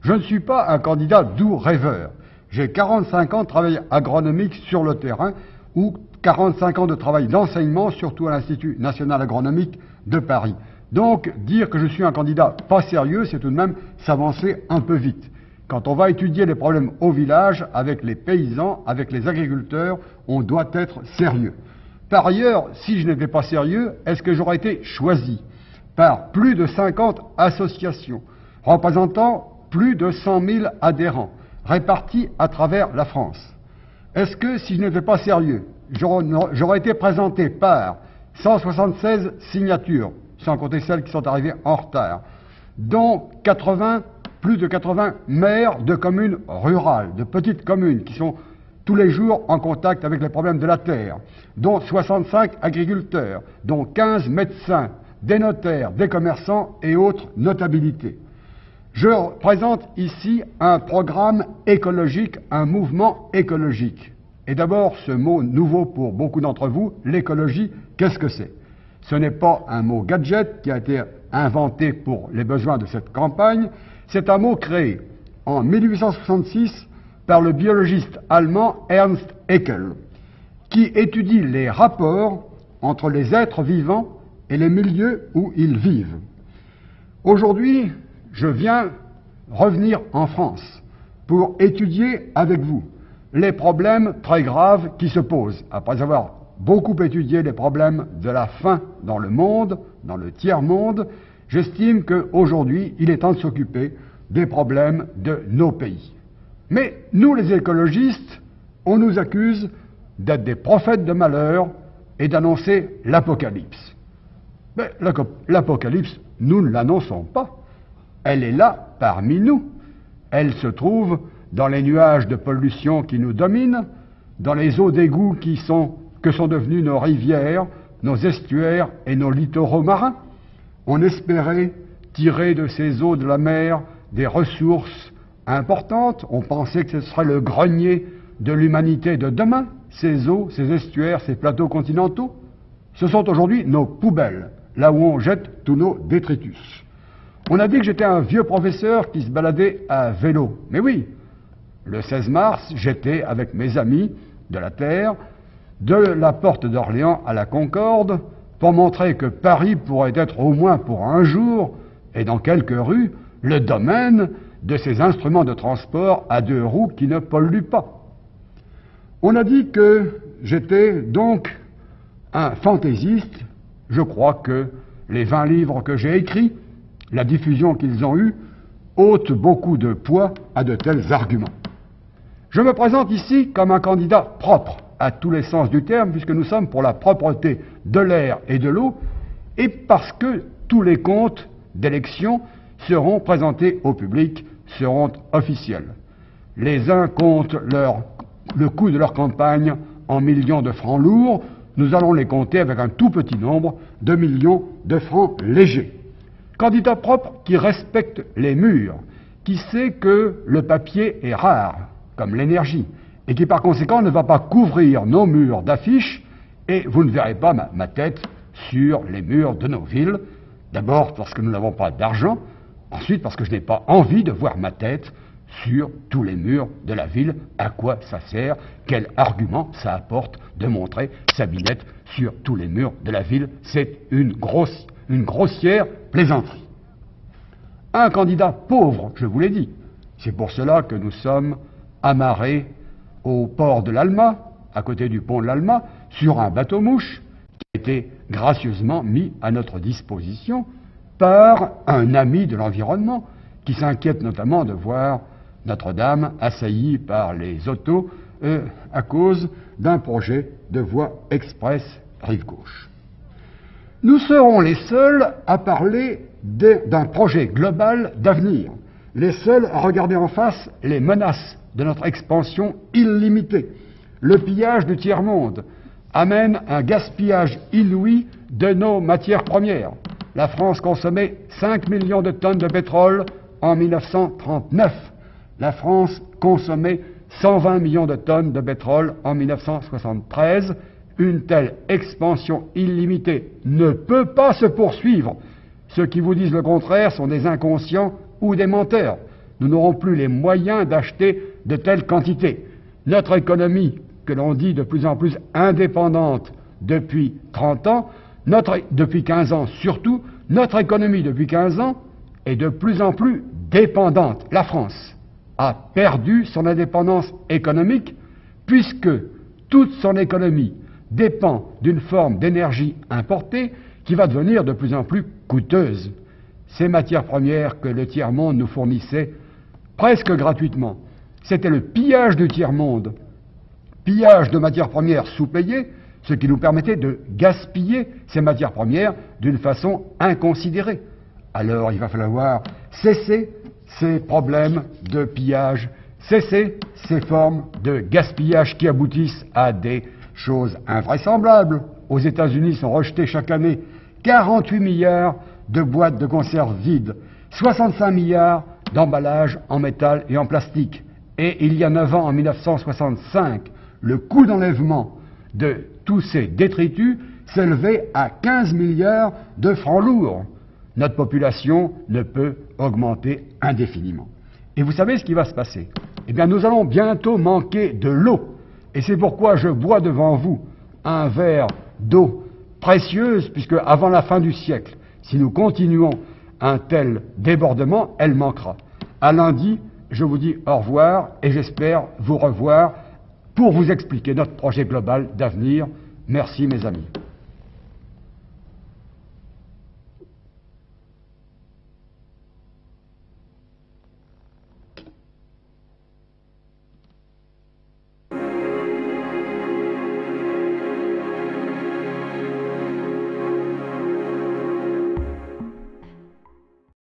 Je ne suis pas un candidat doux rêveur. J'ai 45 ans de travail agronomique sur le terrain ou 45 ans de travail d'enseignement, surtout à l'Institut national agronomique de Paris. Donc, dire que je suis un candidat pas sérieux, c'est tout de même s'avancer un peu vite. Quand on va étudier les problèmes au village, avec les paysans, avec les agriculteurs, on doit être sérieux. Par ailleurs, si je n'étais pas sérieux, est-ce que j'aurais été choisi par plus de 50 associations, représentant plus de 100 000 adhérents, répartis à travers la France? Est-ce que, si je n'étais pas sérieux, j'aurais été présenté par 176 signatures, sans compter celles qui sont arrivées en retard, dont plus de 80 maires de communes rurales, de petites communes, qui sont tous les jours en contact avec les problèmes de la terre, dont 65 agriculteurs, dont 15 médecins, des notaires, des commerçants et autres notabilités. Je présente ici un programme écologique, un mouvement écologique. Et d'abord, ce mot nouveau pour beaucoup d'entre vous, l'écologie, qu'est-ce que c'est? Ce n'est pas un mot gadget qui a été inventé pour les besoins de cette campagne, c'est un mot créé en 1866 par le biologiste allemand Ernst Haeckel, qui étudie les rapports entre les êtres vivants et les milieux où ils vivent. Aujourd'hui, je viens revenir en France pour étudier avec vous les problèmes très graves qui se posent, après avoir beaucoup étudié les problèmes de la faim dans le monde, dans le tiers-monde. J'estime qu'aujourd'hui, il est temps de s'occuper des problèmes de nos pays. Mais nous, les écologistes, on nous accuse d'être des prophètes de malheur et d'annoncer l'apocalypse. Mais l'apocalypse, nous ne l'annonçons pas. Elle est là parmi nous. Elle se trouve dans les nuages de pollution qui nous dominent, dans les eaux d'égout que sont devenues nos rivières, nos estuaires et nos littoraux marins. On espérait tirer de ces eaux de la mer des ressources importantes. On pensait que ce serait le grenier de l'humanité de demain, ces eaux, ces estuaires, ces plateaux continentaux. Ce sont aujourd'hui nos poubelles, là où on jette tous nos détritus. On a dit que j'étais un vieux professeur qui se baladait à vélo. Mais oui, le 16 mars, j'étais avec mes amis de la Terre, de la porte d'Orléans à la Concorde, pour montrer que Paris pourrait être au moins pour un jour, et dans quelques rues, le domaine de ces instruments de transport à deux roues qui ne polluent pas. On a dit que j'étais donc un fantaisiste. Je crois que les 20 livres que j'ai écrits, la diffusion qu'ils ont eue, ôtent beaucoup de poids à de tels arguments. Je me présente ici comme un candidat propre, à tous les sens du terme, puisque nous sommes pour la propreté de l'air et de l'eau, et parce que tous les comptes d'élection seront présentés au public, seront officiels. Les uns comptent le coût de leur campagne en millions de francs lourds, nous allons les compter avec un tout petit nombre de millions de francs légers. Candidat propre qui respecte les murs, qui sait que le papier est rare, comme l'énergie, et qui par conséquent ne va pas couvrir nos murs d'affiches, et vous ne verrez pas ma tête sur les murs de nos villes, d'abord parce que nous n'avons pas d'argent, ensuite parce que je n'ai pas envie de voir ma tête sur tous les murs de la ville. À quoi ça sert? Quel argument ça apporte de montrer sa binette sur tous les murs de la ville? C'est une grossière plaisanterie. Un candidat pauvre, je vous l'ai dit. C'est pour cela que nous sommes amarrés au port de l'Alma, à côté du pont de l'Alma, sur un bateau-mouche qui a été gracieusement mis à notre disposition par un ami de l'environnement qui s'inquiète notamment de voir Notre-Dame assaillie par les autos à cause d'un projet de voie express rive gauche. Nous serons les seuls à parler d'un projet global d'avenir, les seuls à regarder en face les menaces de notre expansion illimitée. Le pillage du tiers-monde amène un gaspillage inouï de nos matières premières. La France consommait 5 millions de tonnes de pétrole en 1939. La France consommait 120 millions de tonnes de pétrole en 1973. Une telle expansion illimitée ne peut pas se poursuivre. Ceux qui vous disent le contraire sont des inconscients ou des menteurs. nous n'aurons plus les moyens d'acheter de telles quantités. Notre économie, que l'on dit de plus en plus indépendante depuis 30 ans, depuis 15 ans surtout, notre économie depuis 15 ans est de plus en plus dépendante. La France a perdu son indépendance économique puisque toute son économie dépend d'une forme d'énergie importée qui va devenir de plus en plus coûteuse. Ces matières premières que le tiers-monde nous fournissait presque gratuitement, c'était le pillage du tiers-monde, pillage de matières premières sous-payées, ce qui nous permettait de gaspiller ces matières premières d'une façon inconsidérée. Alors il va falloir cesser ces problèmes de pillage, cesser ces formes de gaspillage qui aboutissent à des choses invraisemblables. Aux États-Unis sont rejetés chaque année 48 milliards de boîtes de conserve vides, 65 milliards d'emballages en métal et en plastique. Et il y a 9 ans, en 1965, le coût d'enlèvement de tous ces détritus s'élevait à 15 milliards de francs lourds. Notre population ne peut augmenter indéfiniment. Et vous savez ce qui va se passer? Eh bien, nous allons bientôt manquer de l'eau. Et c'est pourquoi je bois devant vous un verre d'eau précieuse, puisque avant la fin du siècle, si nous continuons un tel débordement, elle manquera. À lundi, je vous dis au revoir et j'espère vous revoir pour vous expliquer notre projet global d'avenir. Merci mes amis.